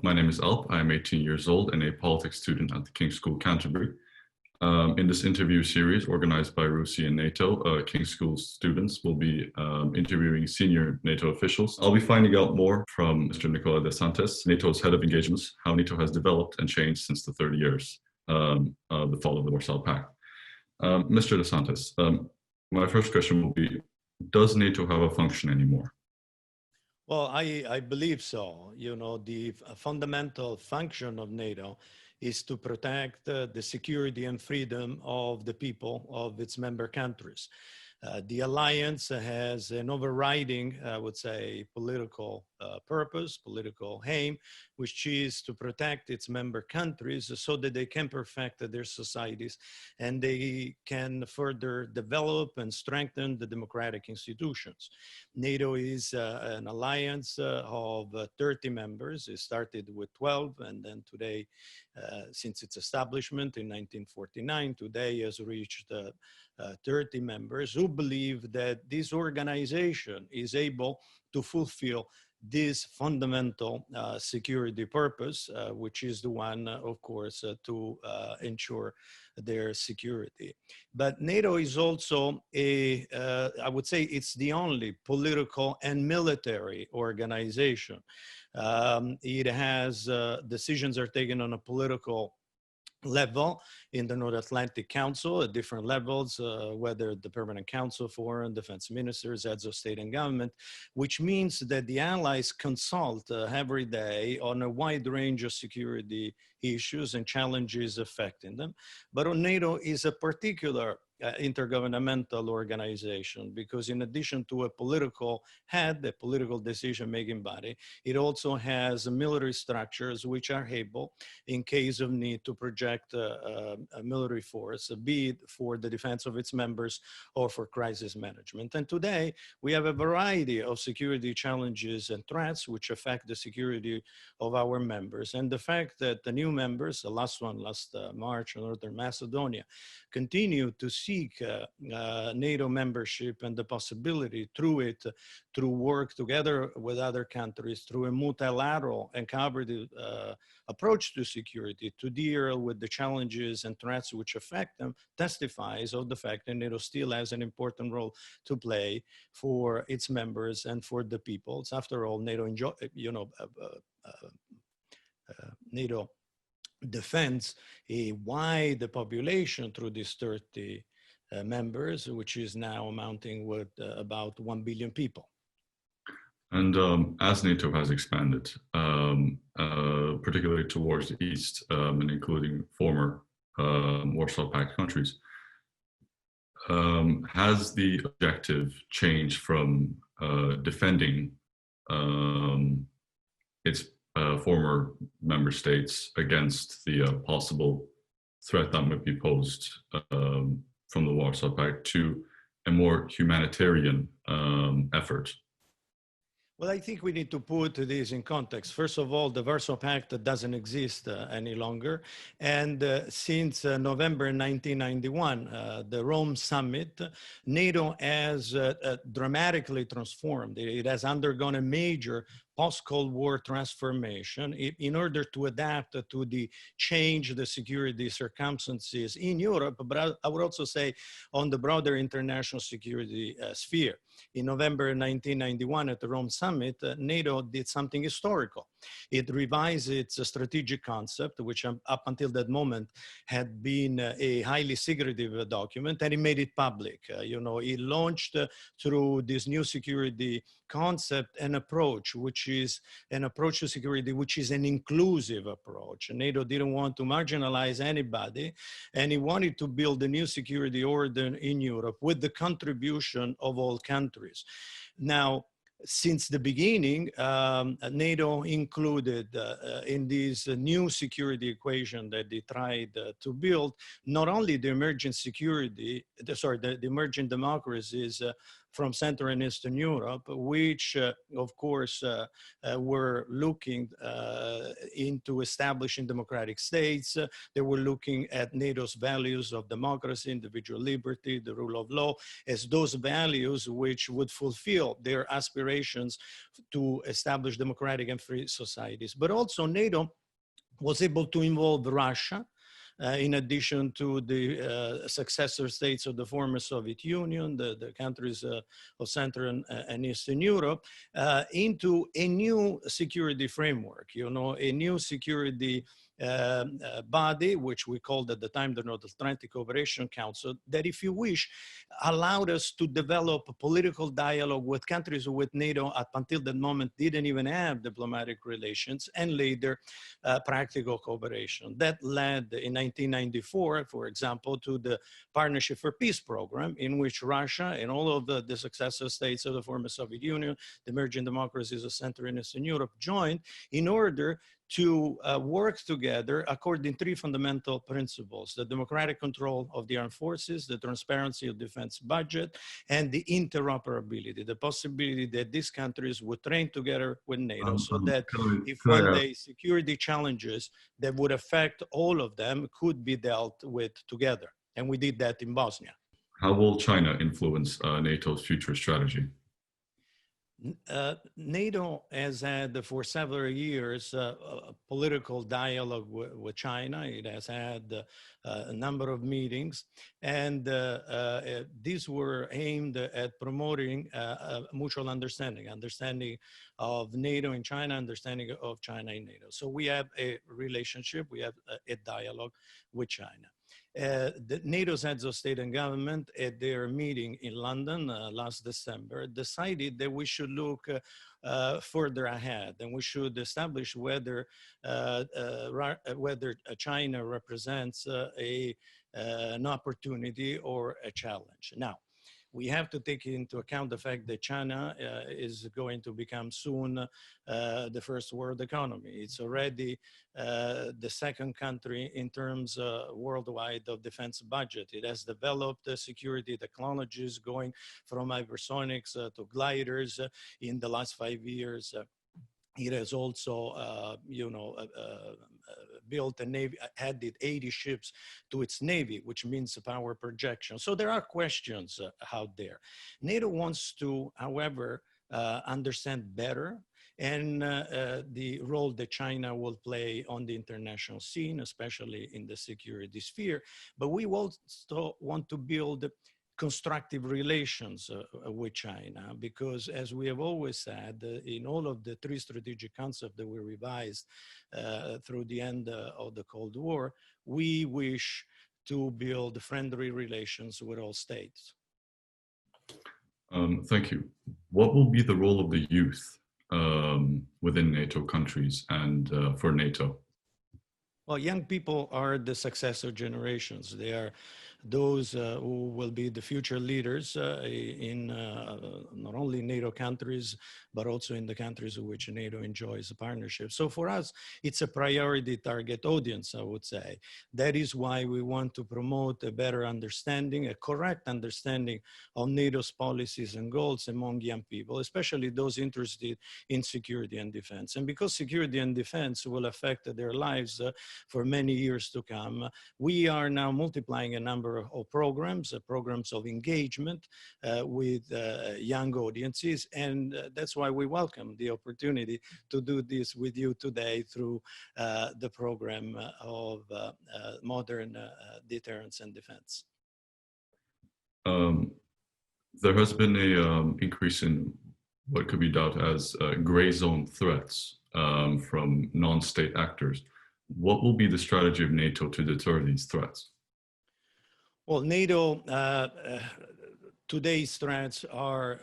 My name is Alp. I am 18 years old and a politics student at the King's School, Canterbury. In this interview series organized by RUSI and NATO, King's School students will be interviewing senior NATO officials. I'll be finding out more from Mr. Nicola de Santis, NATO's head of engagements, how NATO has developed and changed since the 30 years of the fall of the Warsaw Pact. Mr. de Santis, my first question will be, does NATO have a function anymore? Well, I believe so. You know, the fundamental function of NATO is to protect the security and freedom of the people of its member countries. The alliance has an overriding, I would say, political purpose, political aim, which is to protect its member countries so that they can perfect their societies and they can further develop and strengthen the democratic institutions. NATO is an alliance of 30 members. It started with 12, and then today, since its establishment in 1949, today has reached 30 members who believe that this organization is able to fulfill this fundamental security purpose, which is the one, of course, to ensure their security. But NATO is also I would say it's the only political and military organization. It has, decisions are taken on a political level in the North Atlantic Council at different levels, whether the Permanent Council, Foreign, Defense Ministers, heads of state and government, which means that the allies consult every day on a wide range of security issues and challenges affecting them. But NATO is a particular intergovernmental organization because in addition to a political head, a political decision-making body, it also has military structures which are able, in case of need, to project a military force, be it for the defense of its members or for crisis management. And today, we have a variety of security challenges and threats which affect the security of our members. And the fact that the new members, the last one last March, Northern Macedonia, continue to seek NATO membership and the possibility through it to work together with other countries through a multilateral and cooperative approach to security to deal with the challenges and threats which affect them testifies of the fact that NATO still has an important role to play for its members and for the peoples. After all, NATO NATO defends a wide population through these 30 members, which is now amounting with about 1 billion people. And as NATO has expanded, particularly towards the east and including former Warsaw Pact countries, has the objective changed from defending its former member states against the possible threat that might be posed from the Warsaw Pact to a more humanitarian effort? Well, I think we need to put this in context. First of all, the Warsaw Pact doesn't exist any longer. And since November 1991, the Rome summit, NATO has dramatically transformed. It has undergone a major post-Cold War transformation in order to adapt to the change, the security circumstances in Europe, but I would also say on the broader international security sphere. In November 1991 at the Rome summit, NATO did something historical. It revised its strategic concept, which up until that moment had been a highly secretive document, and it made it public. It launched through this new security concept an approach, which is an approach to security, which is an inclusive approach. NATO didn't want to marginalize anybody, and it wanted to build a new security order in Europe with the contribution of all countries. Now, since the beginning, NATO included in this new security equation that they tried to build, not only the emerging security, the emerging democracies from Central and Eastern Europe, which, of course, were looking into establishing democratic states. They were looking at NATO's values of democracy, individual liberty, the rule of law, as those values which would fulfill their aspirations to establish democratic and free societies. But also NATO was able to involve Russia, in addition to the successor states of the former Soviet Union, the countries of Central and Eastern Europe, into a new security framework, a new security body, which we called at the time the North Atlantic Cooperation Council, that, if you wish, allowed us to develop a political dialogue with countries with NATO up until that moment didn't even have diplomatic relations, and later practical cooperation. That led in 1994, for example, to the Partnership for Peace program, in which Russia and all of the successor states of the former Soviet Union, the emerging democracies of Central and Eastern Europe, joined in order to work together according to three fundamental principles: the democratic control of the armed forces, the transparency of defense budget, and the interoperability, the possibility that these countries would train together with NATO, so that if one day security challenges that would affect all of them could be dealt with together. And we did that in Bosnia. How will China influence NATO's future strategy? NATO has had for several years a political dialogue with China. It has had a number of meetings, and these were aimed at promoting mutual understanding of NATO and China, understanding of China and NATO. So we have a relationship, we have a dialogue with China. The NATO's heads of state and government at their meeting in London last December decided that we should look further ahead, and we should establish whether China represents an opportunity or a challenge. Now, we have to take into account the fact that China is going to become soon the first world economy. It's already the second country in terms worldwide of defense budget. It has developed security technologies going from hypersonics to gliders in the last 5 years. It has also, built a navy, added 80 ships to its navy, which means power projection. So there are questions out there. NATO wants to, however, understand better and the role that China will play on the international scene, especially in the security sphere. But we also want to build constructive relations with China, because, as we have always said, in all of the three strategic concepts that we revised through the end of the Cold War, we wish to build friendly relations with all states. Thank you. What will be the role of the youth within NATO countries and for NATO? Well, young people are the successor generations. They are those who will be the future leaders in not only NATO countries, but also in the countries in which NATO enjoys a partnership. So for us, it's a priority target audience, I would say. That is why we want to promote a better understanding, a correct understanding of NATO's policies and goals among young people, especially those interested in security and defense. And because security and defense will affect their lives for many years to come, we are now multiplying a number of programs of engagement with young audiences. And that's why we welcome the opportunity to do this with you today through the program of modern deterrence and defense. There has been an increase in what could be dubbed as gray zone threats from non-state actors. What will be the strategy of NATO to deter these threats? Well, NATO, today's threats are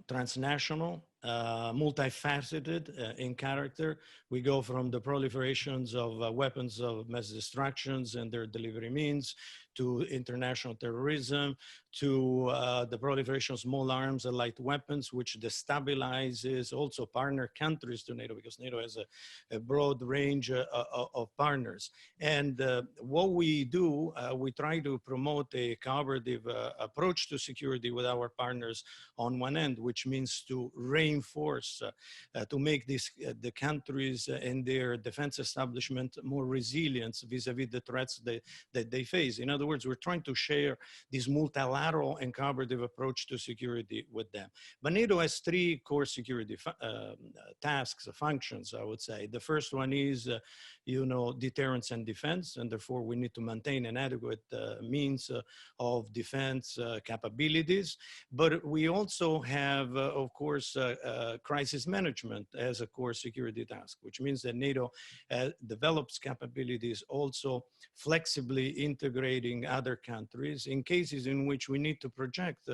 transnational, multifaceted in character. We go from the proliferations of weapons of mass destructions and their delivery means to international terrorism, to the proliferation of small arms and light weapons, which destabilizes also partner countries to NATO, because NATO has a broad range of partners. And what we do, we try to promote a cooperative approach to security with our partners on one end, which means to reinforce, to make the countries and their defense establishment more resilient vis-a-vis the threats that they face. In other words, we're trying to share this multilateral and cooperative approach to security with them. But NATO has three core security tasks, functions, I would say. The first one is, deterrence and defense, and therefore we need to maintain an adequate means of defense capabilities. But we also have, of course, crisis management as a core security task, which means that NATO develops capabilities also flexibly integrating other countries in cases in which we need to project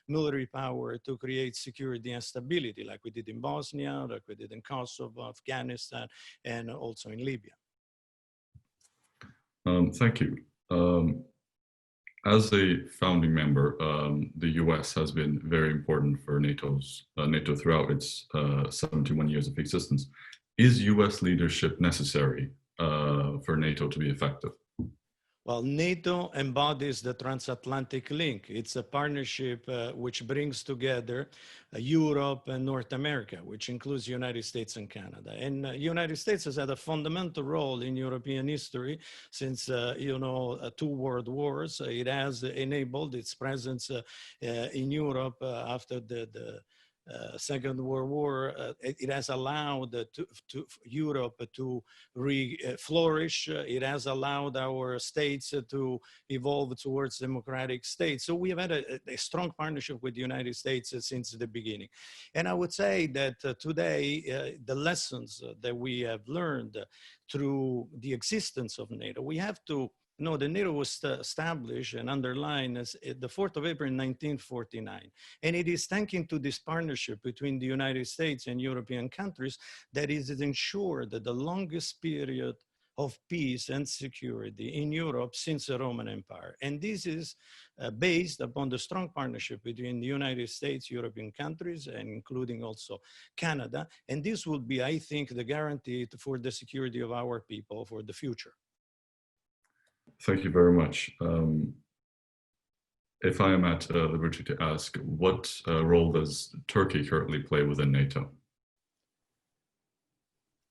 military power to create security and stability, like we did in Bosnia, like we did in Kosovo, Afghanistan, and also in Libya. Thank you. As a founding member, the US has been very important for NATO throughout its 71 years of existence. Is US leadership necessary for NATO to be effective? Well, NATO embodies the transatlantic link. It's a partnership which brings together Europe and North America, which includes the United States and Canada. And the United States has had a fundamental role in European history since, two world wars. It has enabled its presence in Europe after the Second World War. It has allowed Europe to flourish. It has allowed our states to evolve towards democratic states. So we have had a strong partnership with the United States since the beginning. And I would say that today, the lessons that we have learned through the existence of NATO, we have to know that NATO was established and underlined as the 4th of April in 1949. And it is thanking to this partnership between the United States and European countries that it has ensured that the longest period of peace and security in Europe since the Roman Empire. And this is based upon the strong partnership between the United States, European countries, and including also Canada. And this will be, I think, the guarantee for the security of our people for the future. Thank you very much. If I am at liberty to ask, what role does Turkey currently play within NATO?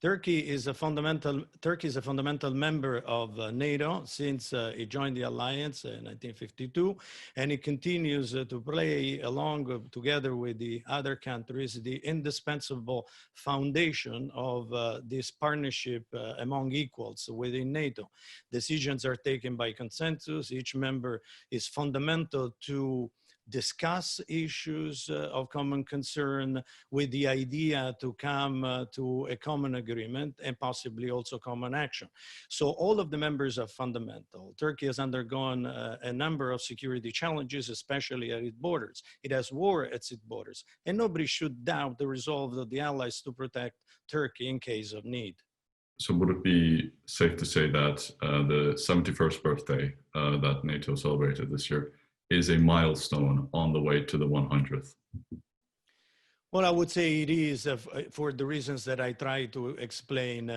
Turkey is a fundamental member of NATO since it joined the alliance in 1952, and it continues to play along together with the other countries the indispensable foundation of this partnership among equals within NATO. Decisions are taken by consensus. Each member is fundamental to discuss issues of common concern with the idea to come to a common agreement and possibly also common action. So all of the members are fundamental. Turkey has undergone a number of security challenges, especially at its borders. It has war at its borders, and nobody should doubt the resolve of the allies to protect Turkey in case of need. So would it be safe to say that the 71st birthday that NATO celebrated this year is a milestone on the way to the 100th? Well, I would say it is for the reasons that I tried to explain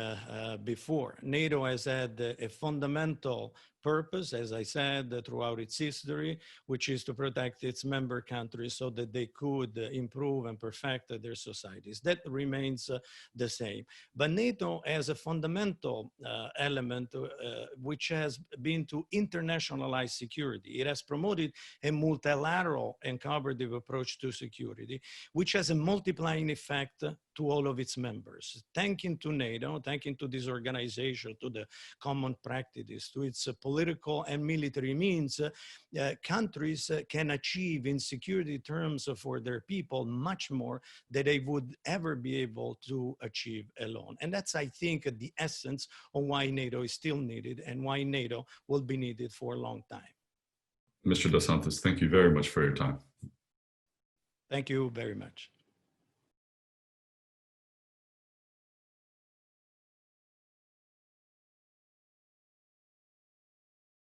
before. NATO has had a fundamental purpose, as I said, throughout its history, which is to protect its member countries so that they could improve and perfect their societies. That remains the same. But NATO has a fundamental element which has been to internationalize security. It has promoted a multilateral and cooperative approach to security, which has a multiplying effect to all of its members. Thanking to NATO, thanking to this organization, to the common practices, to its political and military means, countries can achieve in security terms for their people much more than they would ever be able to achieve alone. And that's, I think, the essence of why NATO is still needed and why NATO will be needed for a long time. Mr. de Santis, thank you very much for your time. Thank you very much.